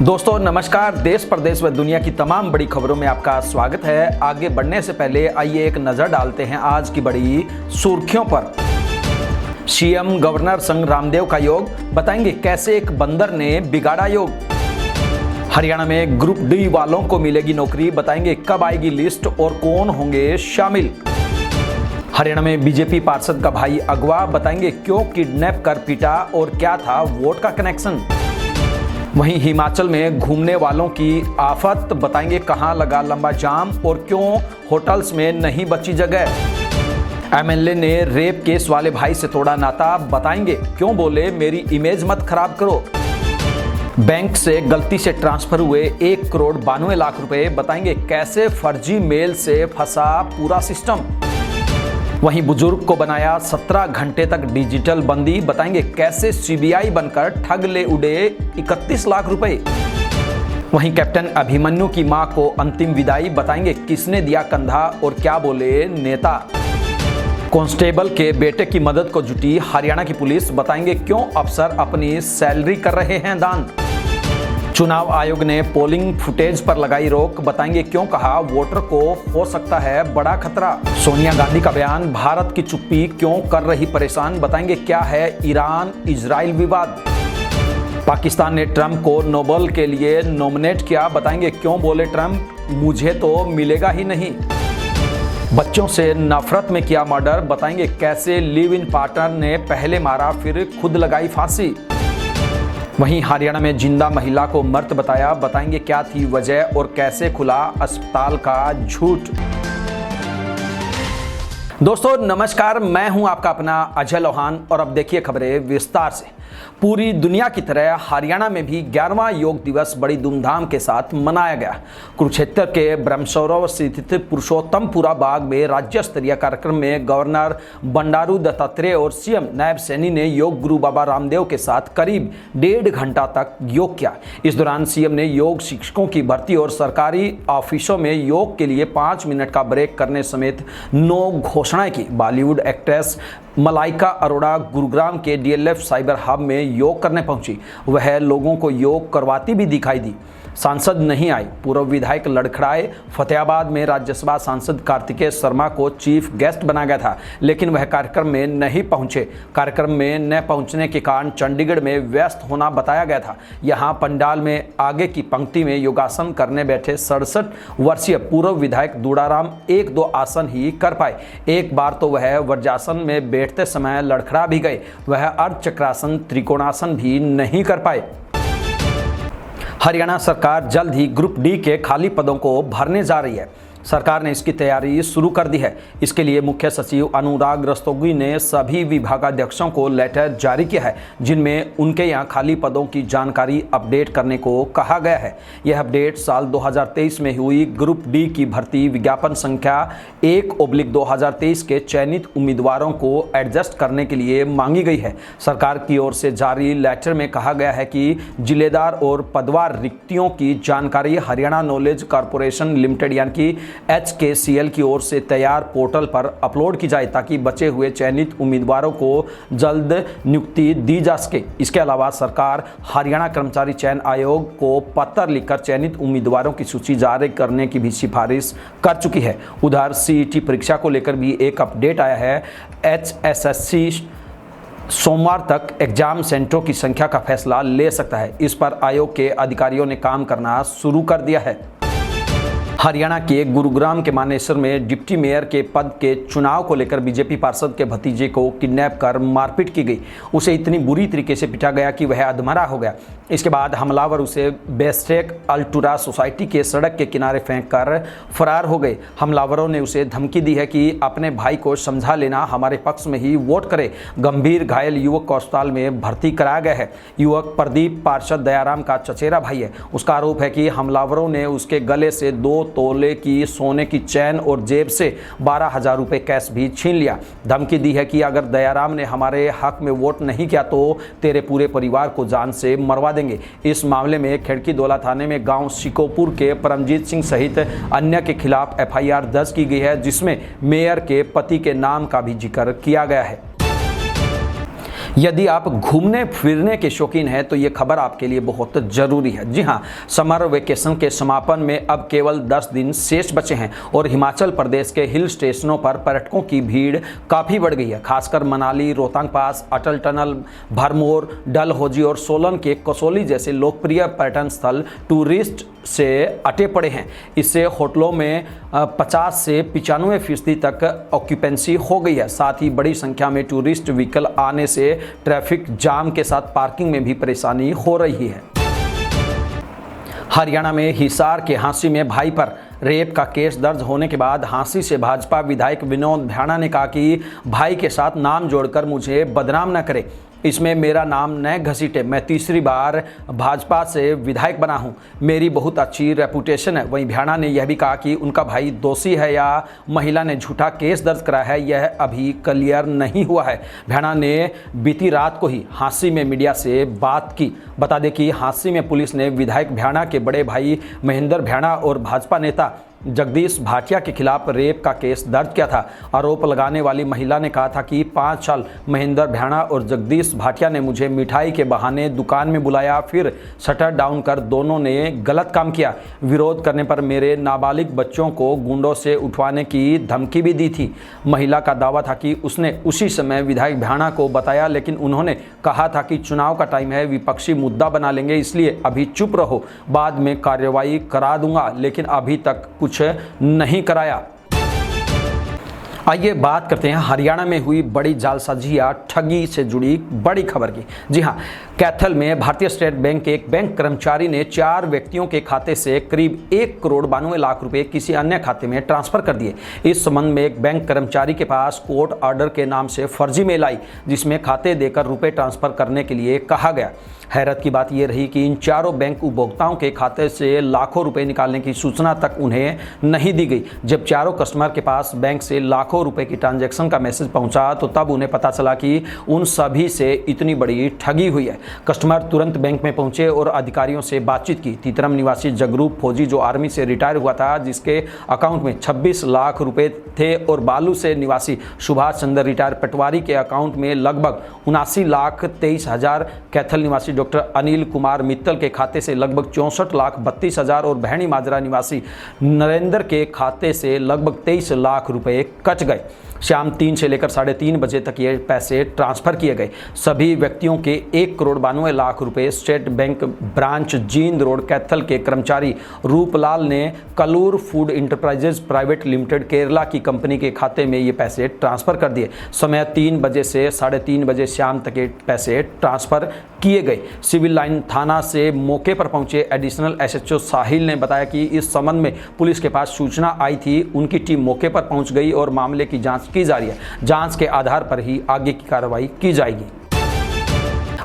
दोस्तों नमस्कार। देश प्रदेश व दुनिया की तमाम बड़ी खबरों में आपका स्वागत है। आगे बढ़ने से पहले आइए एक नजर डालते हैं आज की बड़ी सुर्खियों पर। सीएम गवर्नर संग रामदेव का योग, बताएंगे कैसे एक बंदर ने बिगाड़ा योग। हरियाणा में ग्रुप डी वालों को मिलेगी नौकरी, बताएंगे कब आएगी लिस्ट और कौन होंगे शामिल। हरियाणा में बीजेपी पार्षद का भाई अगवा, बताएंगे क्यों किडनैप कर पीटा और क्या था वोट का कनेक्शन। वहीं हिमाचल में घूमने वालों की आफत, बताएंगे कहां लगा लंबा जाम और क्यों होटल्स में नहीं बची जगह। एमएलए ने रेप केस वाले भाई से तोड़ा नाता, बताएंगे क्यों बोले मेरी इमेज मत खराब करो। बैंक से गलती से ट्रांसफर हुए 1,92,00,000 रुपए, बताएंगे कैसे फर्जी मेल से फंसा पूरा सिस्टम। वहीं बुजुर्ग को बनाया 17 घंटे तक डिजिटल बंदी, बताएंगे कैसे सीबीआई बनकर ठग ले उड़े 31 लाख रुपए। वहीं कैप्टन अभिमन्यु की मां को अंतिम विदाई, बताएंगे किसने दिया कंधा और क्या बोले नेता। कांस्टेबल के बेटे की मदद को जुटी हरियाणा की पुलिस, बताएंगे क्यों अफसर अपनी सैलरी कर रहे हैं दान। चुनाव आयोग ने पोलिंग फुटेज पर लगाई रोक, बताएंगे क्यों कहा वोटर को हो सकता है बड़ा खतरा। सोनिया गांधी का बयान, भारत की चुप्पी क्यों कर रही परेशान, बताएंगे क्या है ईरान इजराइल विवाद। पाकिस्तान ने ट्रंप को नोबेल के लिए नॉमिनेट किया, बताएंगे क्यों बोले ट्रंप मुझे तो मिलेगा ही नहीं। बच्चों से नफरत में किया मर्डर, बताएंगे कैसे लिव इन पार्टनर ने पहले मारा फिर खुद लगाई फांसी। वहीं हरियाणा में जिंदा महिला को मृत बताया, बताएंगे क्या थी वजह और कैसे खुला अस्पताल का झूठ। दोस्तों नमस्कार, मैं हूं आपका अपना अजय लोहान और अब देखिए खबरें विस्तार से। पूरी दुनिया की तरह हरियाणा में भी 11वां योग दिवस बड़ी धूमधाम के साथ मनाया गया। कुरुक्षेत्र के ब्रह्मसरोवर स्थित पुरुषोत्तमपुरा बाग में राज्य स्तरीय कार्यक्रम में गवर्नर बंडारू दत्तात्रेय और सीएम नायब सैनी ने योग गुरु बाबा रामदेव के साथ करीब 1.5 घंटा तक योग किया। इस दौरान सीएम ने योग शिक्षकों की भर्ती और सरकारी ऑफिसों में योग के लिए 5 मिनट का ब्रेक करने समेत 9 घोषणाएं की। बॉलीवुड एक्ट्रेस मलाइका अरोड़ा गुरुग्राम के डीएलएफ साइबर हब में योग करने पहुंची। वह लोगों को योग करवाती भी दिखाई दी। सांसद नहीं आई, पूर्व विधायक लड़खड़ाए। फतेहाबाद में राज्यसभा सांसद कार्तिकेय शर्मा को चीफ गेस्ट बनाया गया था, लेकिन वह कार्यक्रम में नहीं पहुंचे। कार्यक्रम में न पहुंचने के कारण चंडीगढ़ में व्यस्त होना बताया गया था। यहां पंडाल में आगे की पंक्ति में योगासन करने बैठे 67 वर्षीय पूर्व विधायक दूड़ाराम 1-2 आसन ही कर पाए। एक बार तो वह वज्रासन में बैठते समय लड़खड़ा भी गए। वह अर्धचक्रासन त्रिकोणासन भी नहीं कर पाए। हरियाणा सरकार जल्द ही ग्रुप डी के खाली पदों को भरने जा रही है। सरकार ने इसकी तैयारी शुरू कर दी है। इसके लिए मुख्य सचिव अनुराग रस्तोगी ने सभी विभागाध्यक्षों को लेटर जारी किया है, जिनमें उनके यहां खाली पदों की जानकारी अपडेट करने को कहा गया है। यह अपडेट साल 2023 में हुई ग्रुप डी की भर्ती विज्ञापन संख्या 1/2023 के चयनित उम्मीदवारों को एडजस्ट करने के लिए मांगी गई है। सरकार की ओर से जारी लेटर में कहा गया है कि जिलेदार और पदवार रिक्तियों की जानकारी हरियाणा नॉलेज कॉर्पोरेशन लिमिटेड यानी कि HKCL की ओर से तैयार पोर्टल पर अपलोड की जाए, ताकि बचे हुए चयनित उम्मीदवारों को जल्द नियुक्ति दी जा सके। इसके अलावा सरकार हरियाणा कर्मचारी चयन आयोग को पत्र लिखकर चयनित उम्मीदवारों की सूची जारी करने की भी सिफारिश कर चुकी है। उधर CET परीक्षा को लेकर भी एक अपडेट आया है। HSSC सोमवार तक एग्जाम सेंटरों की संख्या का फैसला ले सकता है। इस पर आयोग के अधिकारियों ने काम करना शुरू कर दिया है। हरियाणा के गुरुग्राम के मानेसर में डिप्टी मेयर के पद के चुनाव को लेकर बीजेपी पार्षद के भतीजे को किडनैप कर मारपीट की गई। उसे इतनी बुरी तरीके से पीटा गया कि वह अधमरा हो गया। इसके बाद हमलावर उसे बेस्टेक अल्टुरा सोसाइटी के सड़क के किनारे फेंक कर फरार हो गए। हमलावरों ने उसे धमकी दी है कि अपने भाई को समझा लेना, हमारे पक्ष में ही वोट करे। गंभीर घायल युवक को अस्पताल में भर्ती कराया गया है। युवक प्रदीप पार्षद दयाराम का चचेरा भाई है। उसका आरोप है कि हमलावरों ने उसके गले से 2 तोले की सोने की चैन और जेब से 12,000 रुपए कैश भी छीन लिया। धमकी दी है कि अगर दयाराम ने हमारे हक में वोट नहीं किया तो तेरे पूरे परिवार को जान से मरवा देंगे। इस मामले में खिड़कीदोला थाने में गांव शिकोपुर के परमजीत सिंह सहित अन्य के खिलाफ FIR दर्ज की गई है, जिसमें मेयर के पति के नाम का भी जिक्र किया गया है। यदि आप घूमने फिरने के शौकीन हैं तो ये खबर आपके लिए बहुत ज़रूरी है। जी हाँ, समर वेकेशन के समापन में अब केवल 10 दिन शेष बचे हैं और हिमाचल प्रदेश के हिल स्टेशनों पर पर्यटकों की भीड़ काफ़ी बढ़ गई है। खासकर मनाली, रोहतांग पास, अटल टनल, भरमौर, डलहौजी और सोलन के कसौली जैसे लोकप्रिय पर्यटन स्थल टूरिस्ट से अटे पड़े हैं। इससे होटलों में 50 से 95% तक ऑक्यूपेंसी हो गई है। साथ ही बड़ी संख्या में टूरिस्ट व्हीकल आने से ट्रैफिक जाम के साथ पार्किंग में भी परेशानी हो रही है। हरियाणा में हिसार के हांसी में भाई पर रेप का केस दर्ज होने के बाद हांसी से भाजपा विधायक विनोद भ्याणा ने कहा कि भाई के साथ नाम जोड़कर मुझे बदनाम न करे, इसमें मेरा नाम न घसीटे। मैं तीसरी बार भाजपा से विधायक बना हूं, मेरी बहुत अच्छी रेपुटेशन है। वहीं भ्याणा ने यह भी कहा कि उनका भाई दोषी है या महिला ने झूठा केस दर्ज करा है, यह अभी क्लियर नहीं हुआ है। भ्याणा ने बीती रात को ही हांसी में मीडिया से बात की। बता दें कि हांसी में पुलिस ने विधायक भ्याणा के बड़े भाई महेंद्र भ्याणा और भाजपा नेता जगदीश भाटिया के खिलाफ रेप का केस दर्ज किया था। आरोप लगाने वाली महिला ने कहा था कि 5 साल महेंद्र भ्याणा और जगदीश भाटिया ने मुझे मिठाई के बहाने दुकान में बुलाया, फिर शटर डाउन कर दोनों ने गलत काम किया। विरोध करने पर मेरे नाबालिग बच्चों को गुंडों से उठवाने की धमकी भी दी थी। महिला का दावा था कि उसने उसी समय विधायक भ्याणा को बताया, लेकिन उन्होंने कहा था कि चुनाव का टाइम है, विपक्षी मुद्दा बना लेंगे, इसलिए अभी चुप रहो, बाद में कार्रवाई करा दूंगा, लेकिन अभी तक कुछ नहीं कराया। आइए बात करते हैं हरियाणा में हुई बड़ी जालसाजी या ठगी से जुड़ी बड़ी खबर की। जी हां, कैथल में भारतीय स्टेट बैंक के एक बैंक कर्मचारी ने 4 व्यक्तियों के खाते से करीब 1 करोड़ 92 लाख रुपए किसी अन्य खाते में ट्रांसफर कर दिए। इस संबंध में एक बैंक कर्मचारी के पास कोर्ट ऑर्डर के नाम से फर्जी मेल आई, जिसमें खाते देकर रुपए ट्रांसफर करने के लिए कहा गया। हैरत की बात यह रही कि इन चारों बैंक उपभोक्ताओं के खाते से लाखों रुपए निकालने की सूचना तक उन्हें नहीं दी गई। जब चारों कस्टमर के पास बैंक से लाखों रुपए की ट्रांजैक्शन का मैसेज पहुंचा तो तब उन्हें पता चला कि उन सभी से इतनी बड़ी ठगी हुई है। कस्टमर तुरंत बैंक में पहुंचे और अधिकारियों से बातचीत की। तीतरम निवासी जगरूप फौजी, जो आर्मी से रिटायर हुआ था, जिसके अकाउंट में 26 लाख रुपए थे, और बालू से निवासी सुभाष चंद्र रिटायर पटवारी के अकाउंट में लगभग 79,23,000, कैथल निवासी डॉक्टर अनिल कुमार मित्तल के खाते से लगभग 64,32,000 और बहनी माजरा निवासी नरेंद्र के खाते से लगभग 23 लाख रुपए कट गए। शाम 3 से लेकर 3:30 बजे तक ये पैसे ट्रांसफर किए गए। सभी व्यक्तियों के 1 करोड़ 92 लाख रुपए state bank branch Jind road Kaithal के कर्मचारी रूपलाल ने Kalur food enterprises private limited Kerala की कंपनी के खाते में ये पैसे ट्रांसफर कर दिए। समय 3 बजे से 3:30 बजे शाम तक ये पैसे ट्रांसफर किए गए। सिविल लाइन थाना से मौके पर पहुंचे एडिशनल SHO साहिल ने बताया कि इस संबंध में पुलिस के पास सूचना आई थी। उनकी टीम मौके पर पहुंच गई और मामले की जांच की जा रही है। जांच के आधार पर ही आगे की कार्रवाई की जाएगी।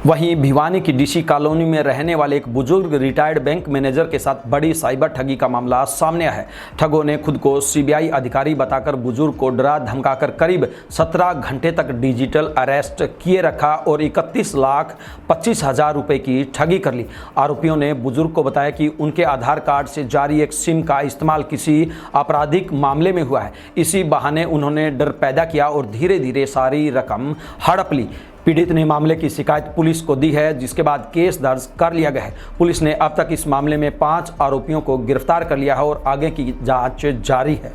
वहीं भिवानी की डीसी कॉलोनी में रहने वाले एक बुजुर्ग रिटायर्ड बैंक मैनेजर के साथ बड़ी साइबर ठगी का मामला सामने आया है। ठगों ने खुद को CBI अधिकारी बताकर बुजुर्ग को डरा धमकाकर करीब 17 घंटे तक डिजिटल अरेस्ट किए रखा और 31,25,000 रुपए की ठगी कर ली। आरोपियों ने बुजुर्ग को बताया कि उनके आधार कार्ड से जारी एक सिम का इस्तेमाल किसी आपराधिक मामले में हुआ है। इसी बहाने उन्होंने डर पैदा किया और धीरे धीरे सारी रकम हड़प ली। पीड़ित ने मामले की शिकायत पुलिस को दी है, जिसके बाद केस दर्ज कर लिया गया है। पुलिस ने अब तक इस मामले में 5 आरोपियों को गिरफ्तार कर लिया है और आगे की जांच जारी है।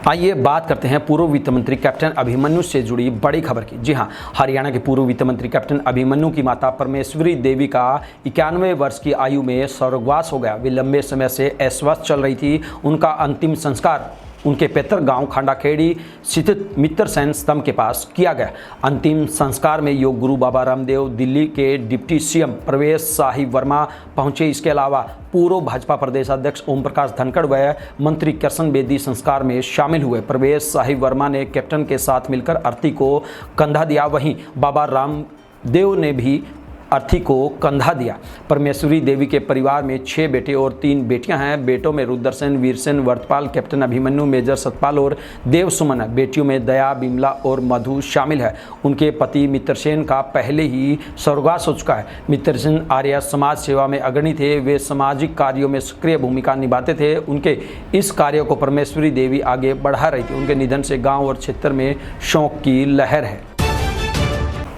आइए बात करते हैं पूर्व वित्त मंत्री कैप्टन अभिमन्यु से जुड़ी बड़ी खबर की। जी हां, हरियाणा के पूर्व वित्त मंत्री कैप्टन अभिमन्यु की माता परमेश्वरी देवी का 91 वर्ष की आयु में स्वर्गवास हो गया। वे लंबे समय से अस्वस्थ चल रही थी। उनका अंतिम संस्कार उनके पैतृक गांव खांडाखेड़ी स्थित मित्र सैन स्तंभ के पास किया गया। अंतिम संस्कार में योग गुरु बाबा रामदेव, दिल्ली के डिप्टी CM प्रवेश साहिब वर्मा पहुंचे। इसके अलावा पूर्व भाजपा प्रदेश अध्यक्ष ओम प्रकाश धनखड़ व मंत्री कृष्ण बेदी संस्कार में शामिल हुए। प्रवेश साहिब वर्मा ने कैप्टन के साथ मिलकर अर्थी को कंधा दिया। वहीं बाबा रामदेव ने भी अर्थी को कंधा दिया। परमेश्वरी देवी के परिवार में 6 बेटे और 3 बेटियां हैं। बेटों में रुद्रसेन, वीरसेन, वर्तपाल, कैप्टन अभिमन्यु, मेजर सतपाल और देव सुमन है। बेटियों में दया, बिमला और मधु शामिल है। उनके पति मित्रसेन का पहले ही स्वर्गवास हो चुका है। मित्रसेन आर्य समाज सेवा में अग्रणी थे। वे सामाजिक कार्यों में सक्रिय भूमिका निभाते थे। उनके इस कार्य को परमेश्वरी देवी आगे बढ़ा रही थी। उनके निधन से गाँव और क्षेत्र में शोक की लहर है।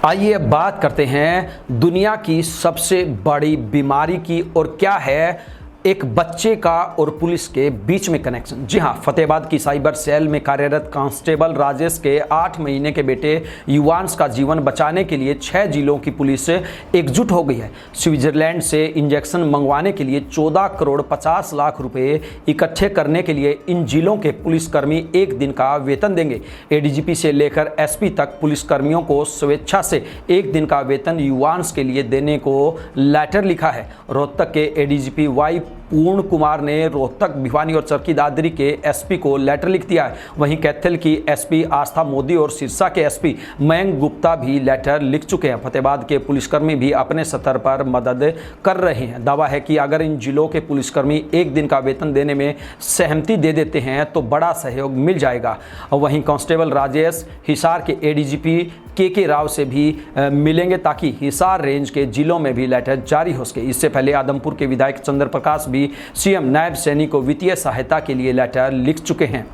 आइए अब बात करते हैं दुनिया की सबसे बड़ी बीमारी की, और क्या है एक बच्चे का और पुलिस के बीच में कनेक्शन। जी हां, फतेहाबाद की साइबर सेल में कार्यरत कांस्टेबल राजेश के 8 महीने के बेटे युवांश का जीवन बचाने के लिए 6 जिलों की पुलिस एकजुट हो गई है। स्विट्जरलैंड से इंजेक्शन मंगवाने के लिए 14 करोड़ 50 लाख रुपए इकट्ठे करने के लिए इन जिलों के पुलिसकर्मी एक दिन का वेतन देंगे। एडीजीपी से लेकर एसपी तक पुलिसकर्मियों को स्वेच्छा से एक दिन का वेतन युवांश के लिए देने को लेटर लिखा है। रोहतक के एडीजीपी वाई पूर्ण कुमार ने रोहतक, भिवानी और चरखी दादरी के एसपी को लेटर लिख दिया है। वहीं कैथल की एसपी आस्था मोदी और सिरसा के एसपी मयंक गुप्ता भी लेटर लिख चुके हैं। फतेहाबाद के पुलिसकर्मी भी अपने स्तर पर मदद कर रहे हैं। दावा है कि अगर इन जिलों के पुलिसकर्मी एक दिन का वेतन देने में सहमति दे देते हैं तो बड़ा सहयोग मिल जाएगा। वहीं कांस्टेबल राजेश हिसार के एडीजीपी के राव से भी मिलेंगे ताकि हिसार रेंज के जिलों में भी लेटर जारी हो सके। इससे पहले आदमपुर के विधायक चंद्र प्रकाश भी सीएम नायब सैनी को वित्तीय सहायता के लिए लेटर लिख चुके हैं।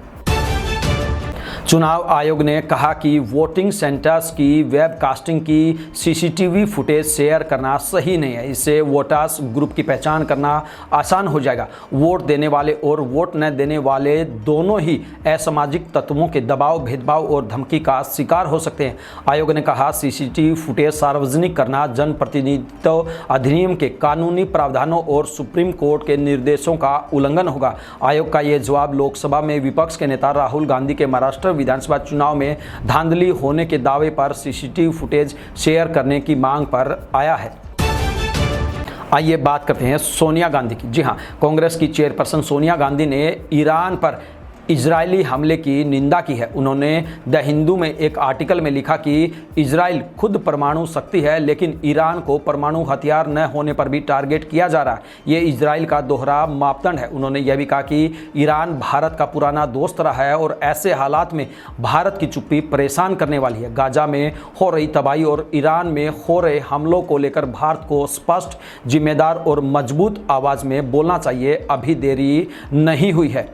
चुनाव आयोग ने कहा कि वोटिंग सेंटर्स की वेबकास्टिंग की सीसीटीवी फुटेज शेयर करना सही नहीं है। इससे वोटर्स ग्रुप की पहचान करना आसान हो जाएगा। वोट देने वाले और वोट न देने वाले दोनों ही असामाजिक तत्वों के दबाव, भेदभाव और धमकी का शिकार हो सकते हैं। आयोग ने कहा सीसीटीवी फुटेज सार्वजनिक करना जनप्रतिनिधित्व अधिनियम के कानूनी प्रावधानों और सुप्रीम कोर्ट के निर्देशों का उल्लंघन होगा। आयोग का यह जवाब लोकसभा में विपक्ष के नेता राहुल गांधी के महाराष्ट्र विधानसभा चुनाव में धांधली होने के दावे पर सीसीटीवी फुटेज शेयर करने की मांग पर आया है। आइए बात करते हैं सोनिया गांधी की। जी हां, कांग्रेस की चेयरपर्सन सोनिया गांधी ने ईरान पर इजरायली हमले की निंदा की है। उन्होंने द हिंदू में एक आर्टिकल में लिखा कि इजराइल खुद परमाणु शक्ति है लेकिन ईरान को परमाणु हथियार न होने पर भी टारगेट किया जा रहा है। ये इजराइल का दोहरा मापदंड है। उन्होंने यह भी कहा कि ईरान भारत का पुराना दोस्त रहा है और ऐसे हालात में भारत की चुप्पी परेशान करने वाली है। गाजा में हो रही तबाही और ईरान में हो रहे हमलों को लेकर भारत को स्पष्ट, जिम्मेदार और मजबूत आवाज़ में बोलना चाहिए। अभी देरी नहीं हुई है।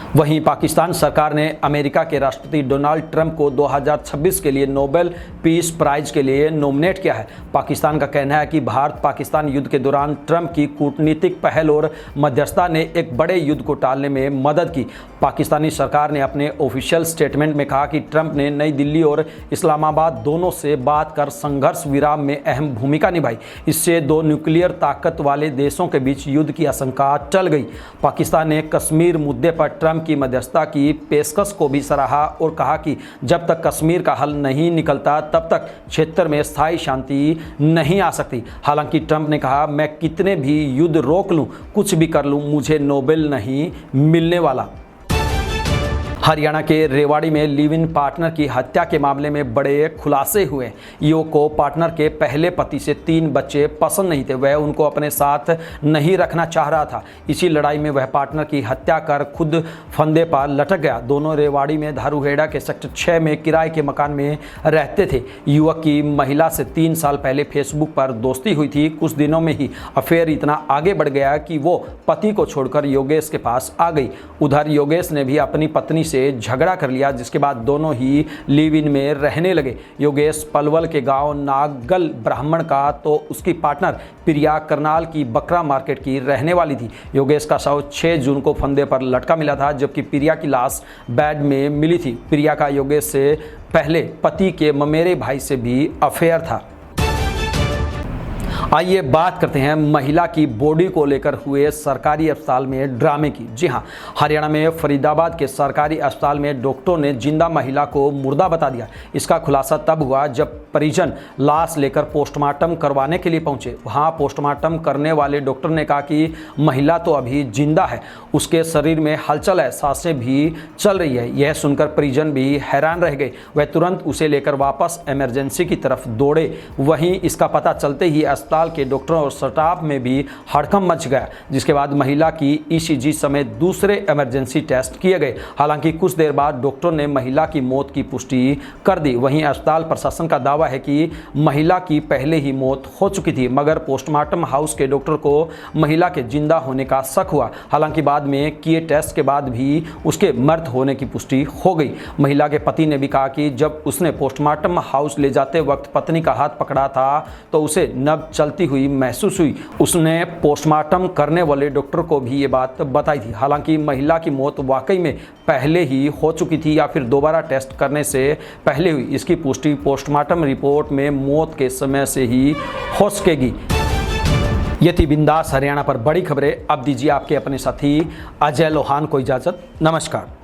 वहीं पाकिस्तान सरकार ने अमेरिका के राष्ट्रपति डोनाल्ड ट्रंप को 2026 के लिए नोबेल पीस प्राइज के लिए नॉमिनेट किया है। पाकिस्तान का कहना है कि भारत पाकिस्तान युद्ध के दौरान ट्रंप की कूटनीतिक पहल और मध्यस्थता ने एक बड़े युद्ध को टालने में मदद की। पाकिस्तानी सरकार ने अपने ऑफिशियल स्टेटमेंट में कहा कि ट्रंप ने नई दिल्ली और इस्लामाबाद दोनों से बात कर संघर्ष विराम में अहम भूमिका निभाई। इससे दो न्यूक्लियर ताकत वाले देशों के बीच युद्ध की आशंका टल गई। पाकिस्तान ने कश्मीर मुद्दे पर ट्रंप की मध्यस्थता की पेशकश को भी सराहा और कहा कि जब तक कश्मीर का हल नहीं निकलता तब तक क्षेत्र में स्थायी शांति नहीं आ सकती। हालांकि ट्रंप ने कहा, मैं कितने भी युद्ध रोक लूं, कुछ भी कर लूं, मुझे नोबेल नहीं मिलने वाला। हरियाणा के रेवाड़ी में लिव इन पार्टनर की हत्या के मामले में बड़े खुलासे हुए। युवक को पार्टनर के पहले पति से 3 बच्चे पसंद नहीं थे। वह उनको अपने साथ नहीं रखना चाह रहा था। इसी लड़ाई में वह पार्टनर की हत्या कर खुद फंदे पर लटक गया। दोनों रेवाड़ी में धारूहेड़ा के सेक्टर 6 में किराए के मकान में रहते थे। युवक की महिला से 3 साल पहले फेसबुक पर दोस्ती हुई थी। कुछ दिनों में ही अफेयर इतना आगे बढ़ गया कि वो पति को छोड़कर योगेश के पास आ गई। उधर योगेश ने भी अपनी पत्नी से झगड़ा कर लिया, जिसके बाद दोनों ही लिव इन में रहने लगे। योगेश पलवल के गांव नागल ब्राह्मण का तो उसकी पार्टनर प्रिया करनाल की बकरा मार्केट की रहने वाली थी। योगेश का शव 6 जून को फंदे पर लटका मिला था, जबकि प्रिया की लाश बेड में मिली थी। प्रिया का योगेश से पहले पति के ममेरे भाई से भी अफेयर था। आइए बात करते हैं महिला की बॉडी को लेकर हुए सरकारी अस्पताल में ड्रामे की। जी हां, हरियाणा में फरीदाबाद के सरकारी अस्पताल में डॉक्टरों ने जिंदा महिला को मुर्दा बता दिया। इसका खुलासा तब हुआ जब परिजन लाश लेकर पोस्टमार्टम करवाने के लिए पहुंचे। वहां पोस्टमार्टम करने वाले डॉक्टर ने कहा कि महिला तो अभी जिंदा है, उसके शरीर में हलचल है, सांसें भी चल रही है। यह सुनकर परिजन भी हैरान रह गए। वह तुरंत उसे लेकर वापस इमरजेंसी की तरफ दौड़े। वहीं इसका पता चलते ही अस्पताल अस्पताल के डॉक्टरों और स्टाफ में भी हड़कंप मच गया, जिसके बाद महिला की ईसीजी समेत दूसरे इमरजेंसी टेस्ट किए गए। हालांकि कुछ देर बाद डॉक्टर ने महिला की मौत की पुष्टि कर दी। वहीं अस्पताल प्रशासन का दावा है कि महिला की पहले ही मौत हो चुकी थी, मगर पोस्टमार्टम हाउस के डॉक्टर को महिला के जिंदा होने का शक हुआ। हालांकि बाद में किए टेस्ट के बाद भी उसके मृत होने की पुष्टि हो गई। महिला के पति ने भी कहा कि जब उसने पोस्टमार्टम हाउस ले जाते वक्त पत्नी का हाथ पकड़ा था तो उसे नब्ज चलती हुई महसूस हुई। उसने पोस्टमार्टम करने वाले डॉक्टर को भी ये बात बताई थी। हालांकि महिला की मौत वाकई में पहले ही हो चुकी थी या फिर दोबारा टेस्ट करने से पहले हुई, इसकी पुष्टि पोस्टमार्टम रिपोर्ट में मौत के समय से ही हो सकेगी। ये थी बिंदास हरियाणा पर बड़ी खबरें। अब दीजिए आपके अपने साथी अजय लोहान को इजाजत। नमस्कार।